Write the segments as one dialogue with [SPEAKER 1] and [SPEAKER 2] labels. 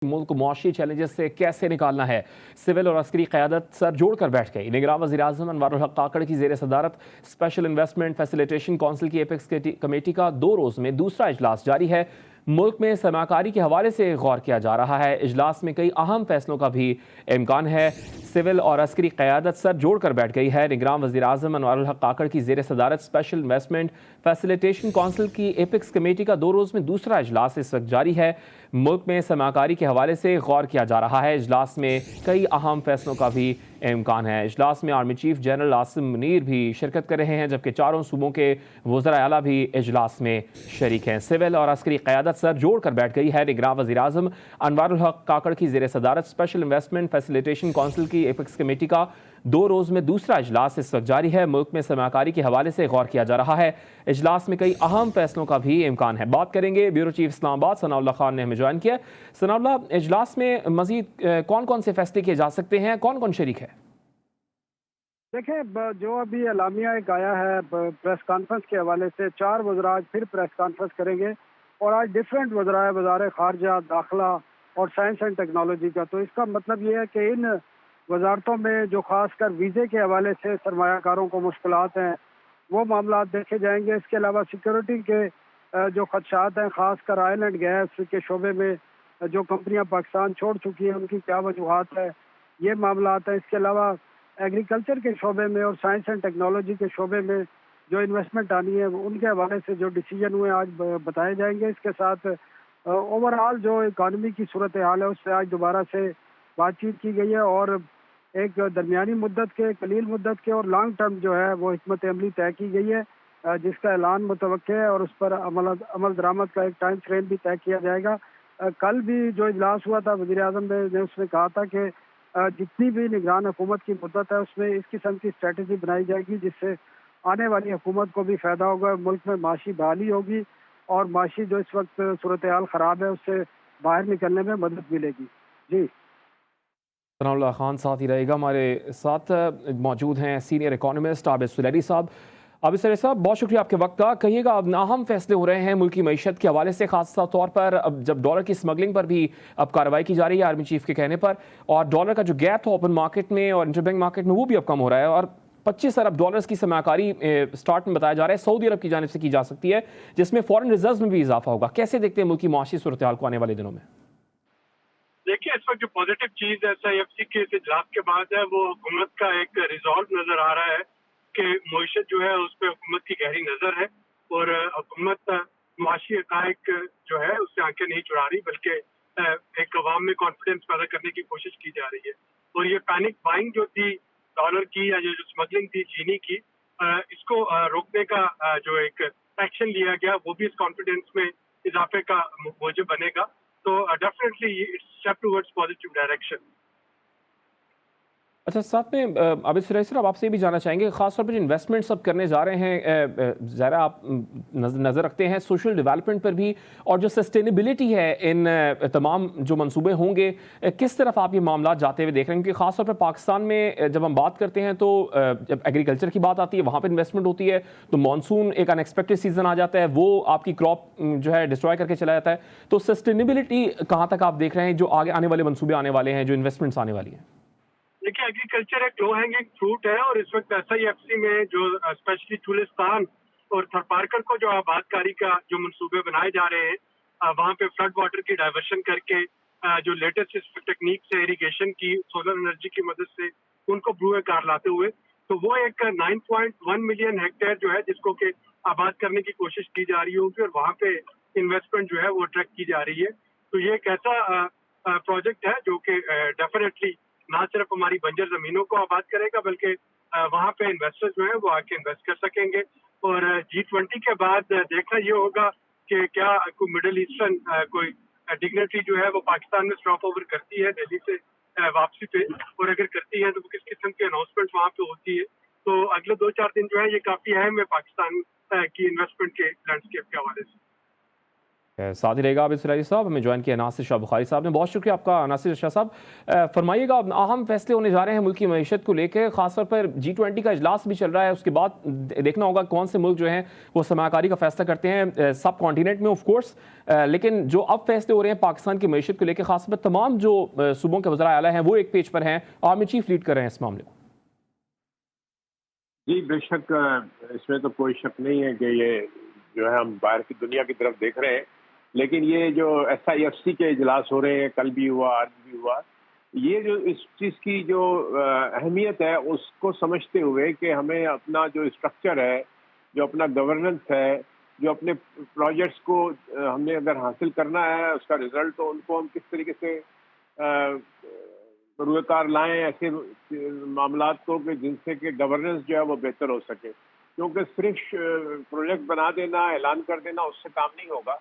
[SPEAKER 1] मुल्क को मुआशी चैलेंजेस से कैसे निकालना है, सिविल और अस्करी क़यादत सर जोड़ कर बैठ गई। निगरान वज़ीर-ए-आज़म अनवारुल हक काकड़ की ज़ेर सदारत स्पेशल इन्वेस्टमेंट फैसिलिटेशन काउंसिल की एपेक्स कमेटी का 2 रोज़ में दूसरा इजलास जारी है। मुल्क में सरमाकारी के हवाले से गौर किया जा रहा है। इजलास में कई अहम फैसलों का भी इम्कान है। सिविल और अस्करी क़यादत सर जोड़ कर बैठ गई है। निगरान वज़ीर-ए-आज़म अनवारुल हक काकड़ की ज़ेर सदारत स्पेशल इन्वेस्टमेंट फैसिलिटेशन काउंसिल की एपेक्स कमेटी का 2 रोज़ में दूसरा इजलास इस वक्त जारी है। मुल्क में सरमाकारी के हवाले से गौर किया जा रहा है। इजलास में कई अहम फैसलों का भी इम्कान है। इजलास में army chief general Asim Munir भी शिरकत कर रहे हैं, जबकि चारों सूबों के वज़राए आला भी इजलास में शरीक हैं। सिविल और अस्करी क़यादत सर जोड़ कर बैठ गई है। निगरान वज़ीर-ए-आज़म अनवारुल हक काकड़ की ज़ेर सदारत स्पेशल इन्वेस्टमेंट फैसिलिटेशन काउंसिल की एपेक्स कमेटी का 2 रोज़ में दूसरा इजलास इस वक्त जारी है। मुल्क में सरमाकारी के हवाले से गौर किया जा रहा है। इजलास में कई अहम फैसलों का भी इम्कान है। बात करेंगे ब्यूरो चीफ इस्लामाबाद सनाउल्लाह खान ने हमें ज्वाइन किया। सनाउल्लाह, इजलास में मजीद कौन कौन से फैसले किए जा सकते हैं, कौन कौन शरीक है?
[SPEAKER 2] देखें, जो अभी एलामिया एक आया है प्रेस कॉन्फ्रेंस के हवाले से, 4 वज़रा आज फिर प्रेस कॉन्फ्रेंस करेंगे और आज डिफरेंट वज़रा है, वज़ारे खारजा, दाखिला और साइंस एंड टेक्नोलॉजी का। तो इसका मतलब ये है कि इन वजारतों में जो खासकर वीज़े के हवाले से सरमायाकारों को मुश्किलात हैं, वो मामला देखे जाएंगे। इसके अलावा सिक्योरिटी के जो खदशात हैं, खासकर ऑयल एंड गैस के शोबे में जो कंपनियां पाकिस्तान छोड़ चुकी हैं, उनकी क्या वजूहात है, ये मामला हैं। इसके अलावा एग्रीकल्चर के शोबे में और साइंस एंड टेक्नोलॉजी के शोबे में जो इन्वेस्टमेंट आनी है, उनके हवाले से जो डिसीजन हुए आज बताए जाएंगे। इसके साथ ओवरऑल जो इकानमी की सूरत हाल है, उससे आज दोबारा से बातचीत की गई है और एक दरमियानी मुद्दत के, कलील मुद्दत के और लॉन्ग टर्म जो है वो हिकमत अमली तय की गई है, जिसका ऐलान मुतवक्के है और उस पर अमल दरामद का एक टाइम फ्रेम भी तय किया जाएगा। कल भी जो इजलास हुआ था, वज़ीर-ए-आज़म ने उसमें कहा था कि जितनी भी निगरान हुकूमत की मुद्दत है, उसमें इस किस्म की स्ट्रेटजी बनाई जाएगी जिससे आने वाली हुकूमत को भी फ़ायदा होगा, मुल्क में माशी बहाली होगी और माशी जो इस वक्त सूरत हाल ख़राब है, उससे बाहर निकलने में मदद मिलेगी। जी,
[SPEAKER 1] सनाउल्लाह खान साथ ही रहेगा। हमारे साथ मौजूद हैं सीनियर इकोनॉमिस्ट आबिद सुलैरी साहब। आबिद सुलैरी साहब, बहुत शुक्रिया आपके वक्त का। कहिएगा, अब अहम फैसले हो रहे हैं मुल्क की मईशत के हवाले से, खास तौर पर अब जब डॉलर की स्मगलिंग पर भी अब कार्रवाई की जा रही है आर्मी चीफ के कहने पर, और डॉलर का जो गैप था ओपन मार्केट में और इंटरबैंक मार्केट में, वो भी अब कम हो रहा है और 25 अरब डॉलर्स की सरमाकारी स्टार्ट में बताया जा रहा है सऊदी अरब की जानिब से की जा सकती है, जिसमें फॉरेन रिजर्व में भी इजाफा होगा। कैसे देखते हैं मुल्क की मुआशी सूरत हाल को आने वाले दिनों में?
[SPEAKER 3] देखिए, इस वक्त जो पॉजिटिव चीज है SIFC के इजलास के बाद है, वो हुकूमत का एक रिजॉल्व नजर आ रहा है कि मईशत जो है उस पर हुकूमत की गहरी नजर है और हुकूमत मुआशी हकायक जो है उससे आंखें नहीं चुरा रही, बल्कि एक अवाम में कॉन्फिडेंस पैदा करने की कोशिश की जा रही है। और ये पैनिक बाइंग जो थी डॉलर की या जो स्मगलिंग थी चीनी की, इसको रोकने का जो एक एक्शन लिया गया, वो भी इस कॉन्फिडेंस में इजाफे का मूजब बनेगा। तो definitely it's step towards positive direction.
[SPEAKER 1] अच्छा, साथ में आबिद सुलैरी साहब, आपसे ये भी जानना चाहेंगे, खासतौर पर जो इन्वेस्टमेंट सब करने जा रहे हैं, ज़रा आप नज़र रखते हैं सोशल डेवलपमेंट पर भी, और जो सस्टेनेबिलिटी है इन तमाम जो मंसूबे होंगे, किस तरफ आप ये मामला जाते हुए देख रहे हैं? क्योंकि खासतौर पर पाकिस्तान में जब हम बात करते हैं तो जब एग्रीकल्चर की बात आती है, वहाँ पर इन्वेस्टमेंट होती है, तो मानसून एक अनएक्सपेक्टेड सीजन आ जाता है, वो आपकी क्रॉप जो है डिस्ट्रॉय करके चला जाता है। तो सस्टेनेबिलिटी कहाँ तक आप देख रहे हैं, जो आगे आने वाले मंसूबे आने वाले हैं, जो इन्वेस्टमेंट्स आने वाली हैं?
[SPEAKER 3] देखिए, एग्रीकल्चर एक लो हैंगिंग फ्रूट है और इस वक्त SIFC में जो स्पेशली चुलिस्तान और थरपारकर को जो आबादकारी का जो मंसूबे बनाए जा रहे हैं, वहाँ पे फ्लड वाटर की डाइवर्शन करके जो लेटेस्ट टेक्निक से इरिगेशन की, सोलर एनर्जी की मदद से उनको ब्रूए कार लाते हुए, तो वो एक 9.1 मिलियन हेक्टेयर जो है जिसको कि आबाद करने की कोशिश की जा रही होगी और वहाँ पे इन्वेस्टमेंट जो है वो अट्रैक्ट की जा रही है। तो ये एक ऐसा प्रोजेक्ट है जो कि डेफिनेटली ना सिर्फ हमारी बंजर जमीनों को आबाद करेगा, बल्कि वहाँ पे इन्वेस्टर्स जो है वो आके इन्वेस्ट कर सकेंगे। और G20 के बाद देखना ये होगा कि क्या कोई मिडिल ईस्टर्न कोई डिग्नेटरी जो है वो पाकिस्तान में स्टॉप ओवर करती है दिल्ली से वापसी पे, और अगर करती है तो वो किस किस्म की अनाउंसमेंट वहाँ पे होती है। तो अगले 2-4 दिन जो है ये काफी अहम है पाकिस्तान की इन्वेस्टमेंट के लैंडस्केप के हवाले से।
[SPEAKER 1] ساتھ ہی رہے گا عابد سرائی صاحب. ہمیں جوائن کیا ناصر شاہ بخاری صاحب نے. بہت شکریہ آپ کا ناصر شاہ صاحب. فرمائیے گا, اہم فیصلے ہونے جا رہے ہیں ملک کی معیشت کو لے کے, خاص طور پر G20 کا اجلاس بھی چل رہا ہے, اس کے بعد دیکھنا ہوگا کون سے ملک جو ہیں وہ سرمایہ کاری کا فیصلہ کرتے ہیں سب کانٹیننٹ میں آف کورس, لیکن جو اب فیصلے ہو رہے ہیں پاکستان کی معیشت کو لے کے, خاص طور پر تمام جو صوبوں کے وزراء اعلیٰ ہیں وہ ایک پیج پر ہیں, آرمی چیف لیڈ کر رہے ہیں اس معاملے کو.
[SPEAKER 4] جی بے شک, اس میں تو کوئی شک نہیں ہے کہ یہ جو ہے ہم باہر کی دنیا کی طرف دیکھ رہے ہیں, لیکن یہ جو SIFC کے اجلاس ہو رہے ہیں, کل بھی ہوا آج بھی ہوا, یہ جو اس چیز کی جو اہمیت ہے اس کو سمجھتے ہوئے کہ ہمیں اپنا جو اسٹرکچر ہے, جو اپنا گورننس ہے, جو اپنے پروجیکٹس کو ہم نے اگر حاصل کرنا ہے اس کا رزلٹ, تو ان کو ہم کس طریقے سے روئے کار لائیں ایسے معاملات کو کہ جن سے کہ گورننس جو ہے وہ بہتر ہو سکے. کیونکہ صرف پروجیکٹ بنا دینا, اعلان کر دینا, اس سے کام نہیں ہوگا.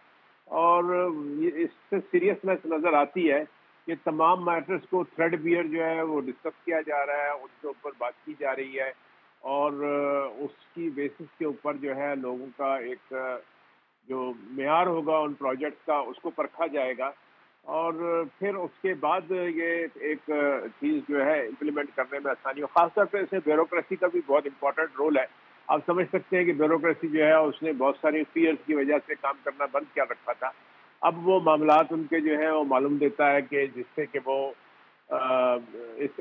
[SPEAKER 4] اور اس سے سیریسنیس نظر آتی ہے کہ تمام میٹرز کو تھریڈ بیئر جو ہے وہ ڈسکس کیا جا رہا ہے, ان کے اوپر بات کی جا رہی ہے, اور اس کی بیسس کے اوپر جو ہے لوگوں کا ایک جو معیار ہوگا ان پروجیکٹس کا اس کو پرکھا جائے گا, اور پھر اس کے بعد یہ ایک چیز جو ہے امپلیمنٹ کرنے میں آسانی ہو. خاص طور پہ اس میں بیوروکریسی کا بھی بہت امپورٹنٹ رول ہے. آپ سمجھ سکتے ہیں کہ بیوروکریسی جو ہے اس نے بہت ساری فیئرس کی وجہ سے کام کرنا بند کیا رکھا تھا. اب وہ معاملات ان کے جو ہیں وہ معلوم دیتا ہے کہ جس سے کہ وہ اس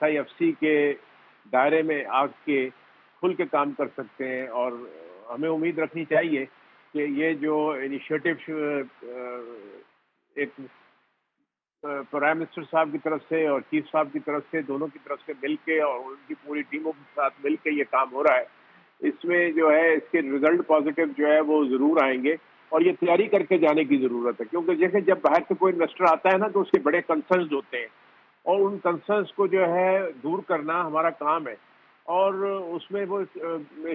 [SPEAKER 4] SIFC کے دائرے میں آ کے کھل کے کام کر سکتے ہیں. اور ہمیں امید رکھنی چاہیے کہ یہ جو انیشیٹو ایک پرائم منسٹر صاحب کی طرف سے اور چیف صاحب کی طرف سے, دونوں کی طرف سے مل کے اور ان کی پوری ٹیموں کے ساتھ مل کے یہ کام ہو رہا ہے, اس میں جو ہے اس کے رزلٹ پازیٹیو جو ہے وہ ضرور آئیں گے. اور یہ تیاری کر کے جانے کی ضرورت ہے, کیونکہ جیسے جب باہر سے کوئی انویسٹر آتا ہے نا تو اس کے بڑے کنسرنز ہوتے ہیں, اور ان کنسرنز کو جو ہے دور کرنا ہمارا کام ہے. اور اس میں وہ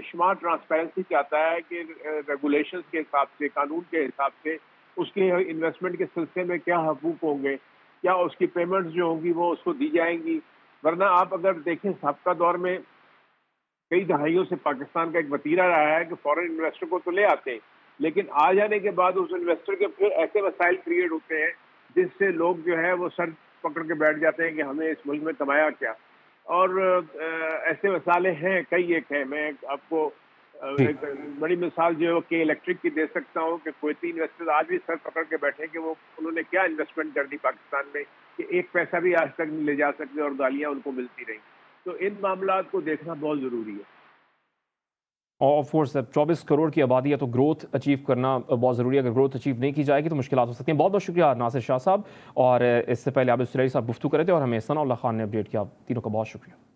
[SPEAKER 4] شمار ٹرانسپیرنسی چاہتا ہے کہ ریگولیشنز کے حساب سے, قانون کے حساب سے اس کے انویسٹمنٹ کے سلسلے میں کیا حقوق ہوں گے, کیا اس کی پیمنٹس جو ہوں گی وہ اس کو دی جائیں گی. ورنہ آپ اگر دیکھیں سابقہ دور میں کئی دہائیوں سے پاکستان کا ایک وتیرہ رہا ہے کہ فورن انویسٹر کو تو لے آتے ہیں, لیکن آ جانے کے بعد اس انویسٹر کے پھر ایسے مسائل کریٹ ہوتے ہیں جس سے لوگ جو ہے وہ سر پکڑ کے بیٹھ جاتے ہیں کہ ہمیں اس ملک میں کمایا کیا. اور ایسے مسئلے ہیں, کئی ایک ہیں. میں آپ کو ایک بڑی مثال جو ہے وہ کے الیکٹرک کی دے سکتا ہوں کہ کویتی انویسٹر آج بھی سر پکڑ کے بیٹھے کہ وہ انہوں نے کیا انویسٹمنٹ کر دی پاکستان میں کہ ایک پیسہ بھی آج تک نہیں لے جا سکتے اور گالیاں ان کو ملتی رہیں. تو ان معاملات کو دیکھنا بہت ضروری ہے.
[SPEAKER 1] آف کورس 24 کروڑ کی آبادی ہے تو گروتھ اچیو کرنا بہت ضروری ہے. اگر گروتھ اچیو نہیں کی جائے گی تو مشکلات ہو سکتی ہیں. بہت بہت شکریہ ناصر شاہ صاحب. اور اس سے پہلے عابد سرائی صاحب گفتگو کر رہے تھے اور ہمیں ثناء اللہ خان نے اپڈیٹ کیا. تینوں کا بہت شکریہ.